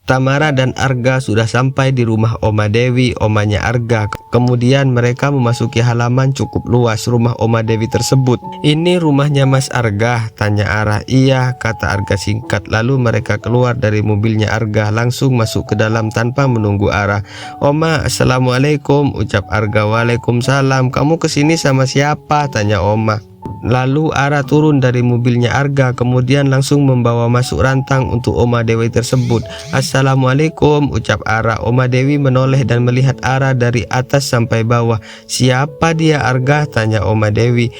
Tamara dan Arga sudah sampai di rumah Oma Dewi, omanya Arga. Kemudian mereka memasuki halaman cukup luas rumah Oma Dewi tersebut. "Ini rumahnya Mas Arga?" tanya Ara. "Iya," kata Arga singkat. Lalu mereka keluar dari mobilnya Arga, langsung masuk ke dalam tanpa menunggu Ara. "Oma, assalamualaikum," ucap Arga. "Waalaikumsalam. Kamu kesini sama siapa?" tanya Oma. Lalu Ara turun dari mobilnya Arga, kemudian langsung membawa masuk rantang untuk Oma Dewi tersebut. "Assalamualaikum," ucap Ara. Oma Dewi menoleh dan melihat Ara dari atas sampai bawah. "Siapa dia, Arga?" tanya Oma Dewi.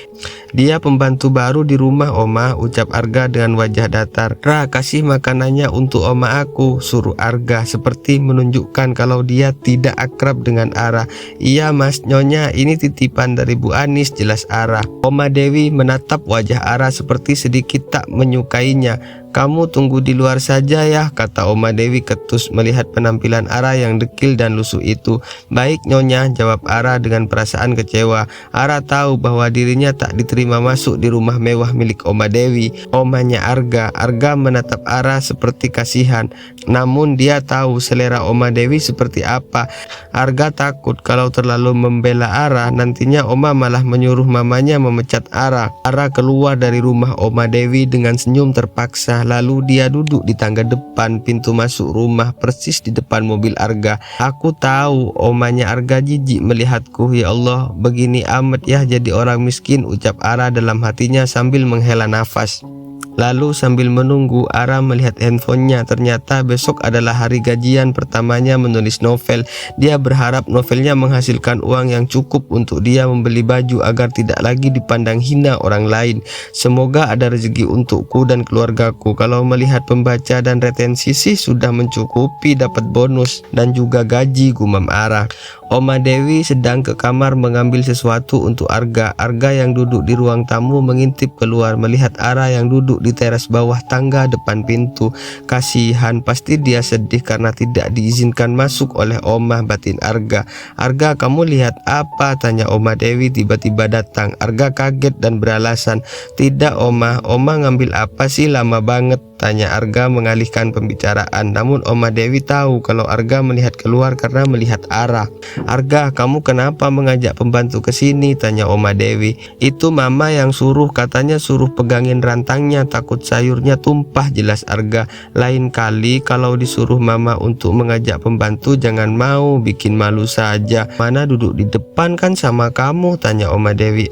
"Dia pembantu baru di rumah, Oma," ucap Arga dengan wajah datar. "Ra, kasih makanannya untuk Oma aku," suruh Arga, seperti menunjukkan kalau dia tidak akrab dengan Ara. "Iya Mas, Nyonya, ini titipan dari Bu Anis," jelas Ara. Oma Dewi menatap wajah Ara seperti sedikit tak menyukainya. "Kamu tunggu di luar saja ya," kata Oma Dewi ketus melihat penampilan Ara yang dekil dan lusuh itu. "Baik Nyonya," jawab Ara dengan perasaan kecewa. Ara tahu bahwa dirinya tak diterima masuk di rumah mewah milik Oma Dewi, omanya Arga. Arga menatap Ara seperti kasihan, namun dia tahu selera Oma Dewi seperti apa. Arga takut kalau terlalu membela Ara, nantinya Oma malah menyuruh mamanya memecat Ara. Ara keluar dari rumah Oma Dewi dengan senyum terpaksa. Lalu dia duduk di tangga depan pintu masuk rumah, persis di depan mobil Arga. "Aku tahu omanya Arga jijik melihatku. Ya Allah, begini amat ya jadi orang miskin," ucap Ara dalam hatinya sambil menghela nafas. Lalu sambil menunggu, Ara melihat handphonenya. Ternyata besok adalah hari gajian pertamanya menulis novel. Dia berharap novelnya menghasilkan uang yang cukup untuk dia membeli baju agar tidak lagi dipandang hina orang lain. "Semoga ada rezeki untukku dan keluargaku. Kalau melihat pembaca dan retensi sih sudah mencukupi dapat bonus dan juga gaji," gumam Ara. Oma Dewi sedang ke kamar mengambil sesuatu untuk Arga. Arga yang duduk di ruang tamu mengintip keluar melihat Ara yang duduk di teras bawah tangga depan pintu. Kasihan, pasti dia sedih karena tidak diizinkan masuk oleh Oma, batin Arga. "Arga, kamu lihat apa?" tanya Oma Dewi tiba-tiba datang. Arga kaget dan beralasan, "Tidak Oma, Oma ngambil apa sih lama banget?" tanya Arga mengalihkan pembicaraan. Namun Oma Dewi tahu kalau Arga melihat keluar karena melihat Ara. "Arga, kamu kenapa mengajak pembantu ke sini?" tanya Oma Dewi. "Itu mama yang suruh, katanya suruh pegangin rantangnya, takut sayurnya tumpah," jelas Arga. "Lain kali kalau disuruh mama untuk mengajak pembantu jangan mau, bikin malu saja. Mana duduk di depan kan sama kamu," tanya Oma Dewi.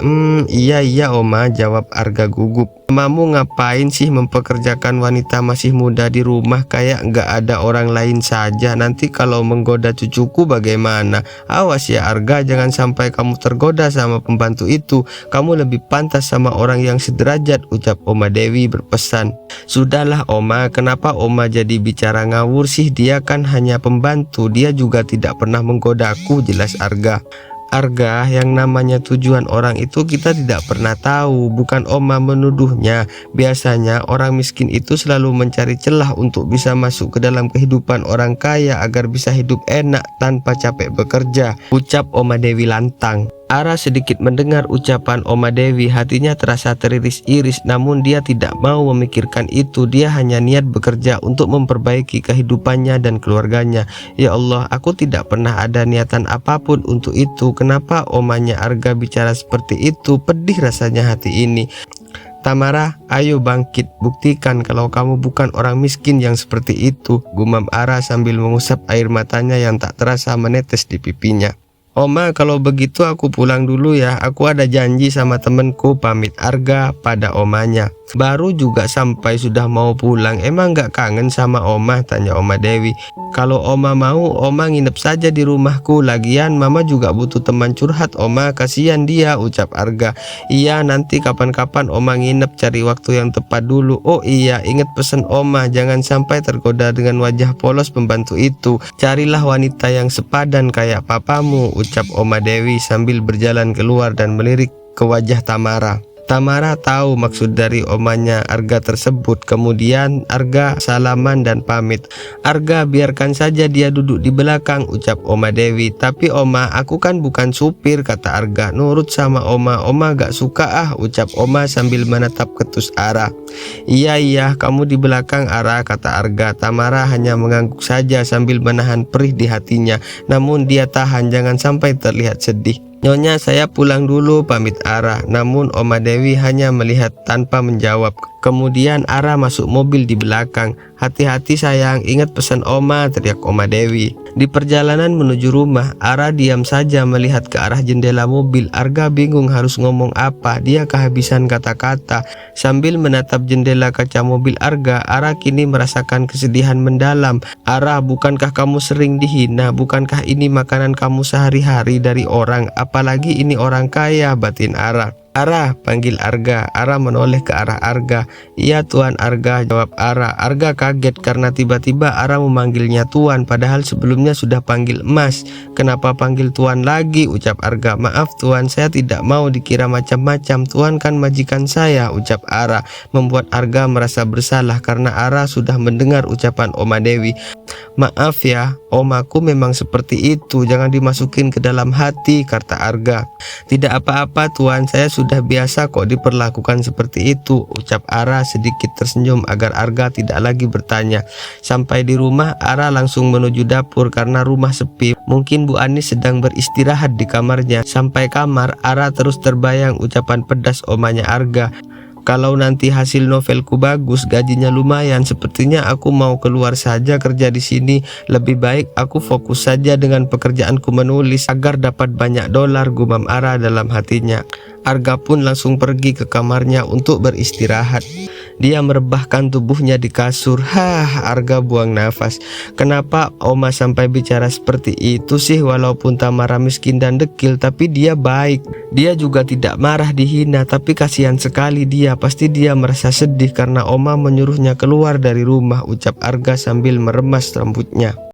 Iya Oma," jawab Arga gugup. "Mamamu ngapain sih mempekerjakan wanita masih muda di rumah kayak nggak ada orang lain saja? Nanti kalau menggoda cucuku bagaimana? Awas ya Arga, jangan sampai kamu tergoda sama pembantu itu. Kamu lebih pantas sama orang yang sederajat," ucap Oma Dewi berpesan. "Sudahlah Oma, kenapa Oma jadi bicara ngawur sih? Dia kan hanya pembantu, dia juga tidak pernah menggodaku," jelas Arga. "Arga, yang namanya tujuan orang itu kita tidak pernah tahu, bukan Oma menuduhnya. Biasanya orang miskin itu selalu mencari celah untuk bisa masuk ke dalam kehidupan orang kaya agar bisa hidup enak tanpa capek bekerja," ucap Oma Dewi lantang. Ara sedikit mendengar ucapan Oma Dewi, hatinya terasa teriris-iris, namun dia tidak mau memikirkan itu. Dia hanya niat bekerja untuk memperbaiki kehidupannya dan keluarganya. "Ya Allah, aku tidak pernah ada niatan apapun untuk itu. Kenapa omanya Arga bicara seperti itu? Pedih rasanya hati ini. Tamara, ayo bangkit, buktikan kalau kamu bukan orang miskin yang seperti itu," gumam Ara sambil mengusap air matanya yang tak terasa menetes di pipinya. "Oma, kalau begitu aku pulang dulu ya. Aku ada janji sama temenku," pamit Arga pada omanya. "Baru juga sampai sudah mau pulang. Emang gak kangen sama Oma?" tanya Oma Dewi. "Kalau Oma mau, Oma nginep saja di rumahku. Lagian Mama juga butuh teman curhat Oma, kasihan dia," ucap Arga. "Iya, nanti kapan-kapan Oma nginep, cari waktu yang tepat dulu. Oh iya, ingat pesan Oma, jangan sampai tergoda dengan wajah polos pembantu itu. Carilah wanita yang sepadan kayak papamu," ucap Oma Dewi sambil berjalan keluar dan melirik ke wajah Tamara. Tamara tahu maksud dari omanya Arga tersebut. Kemudian Arga salaman dan pamit. "Arga, biarkan saja dia duduk di belakang," ucap Oma Dewi. "Tapi Oma, aku kan bukan supir," kata Arga. "Nurut sama Oma. Oma gak suka ucap Oma sambil menatap ketus Ara. Iya, kamu di belakang Ara," kata Arga. Tamara hanya mengangguk saja sambil menahan perih di hatinya. Namun dia tahan jangan sampai terlihat sedih. "Nyonya, saya pulang dulu," pamit Ara. Namun Oma Dewi hanya melihat tanpa menjawab. Kemudian Ara masuk mobil di belakang. "Hati-hati sayang, ingat pesan Oma," teriak Oma Dewi. Di perjalanan menuju rumah, Ara diam saja melihat ke arah jendela mobil. Arga bingung harus ngomong apa, dia kehabisan kata-kata. Sambil menatap jendela kaca mobil Arga, Ara kini merasakan kesedihan mendalam. "Ara, bukankah kamu sering dihina? Bukankah ini makanan kamu sehari-hari dari orang? Apalagi ini orang kaya," batin Ara. "Ara," panggil Arga. Ara menoleh ke arah Arga. "Iya Tuan Arga," jawab Ara. Arga kaget karena tiba-tiba Ara memanggilnya Tuan, padahal sebelumnya sudah panggil Mas. "Kenapa panggil Tuan lagi?" ucap Arga. "Maaf Tuan, saya tidak mau dikira macam-macam. Tuan kan majikan saya," ucap Ara. Membuat Arga merasa bersalah karena Ara sudah mendengar ucapan Oma Dewi. "Maaf ya, omaku memang seperti itu, jangan dimasukin ke dalam hati," kata Arga. "Tidak apa-apa Tuan, saya sudah biasa kok diperlakukan seperti itu," ucap Ara sedikit tersenyum agar Arga tidak lagi bertanya. Sampai di rumah, Ara langsung menuju dapur karena rumah sepi. Mungkin Bu Anis sedang beristirahat di kamarnya. Sampai kamar, Ara terus terbayang ucapan pedas omanya Arga. "Kalau nanti hasil novelku bagus, gajinya lumayan, sepertinya aku mau keluar saja kerja di sini. Lebih baik aku fokus saja dengan pekerjaanku menulis agar dapat banyak dolar," gumam Ara dalam hatinya. Arga pun langsung pergi ke kamarnya untuk beristirahat. Dia merebahkan tubuhnya di kasur. Arga buang nafas. Kenapa Oma sampai bicara seperti itu sih? Walaupun Tamara miskin dan dekil, tapi dia baik. Dia juga tidak marah dihina, tapi kasihan sekali dia. Pasti dia merasa sedih karena Oma menyuruhnya keluar dari rumah, ucap Arga sambil meremas rambutnya.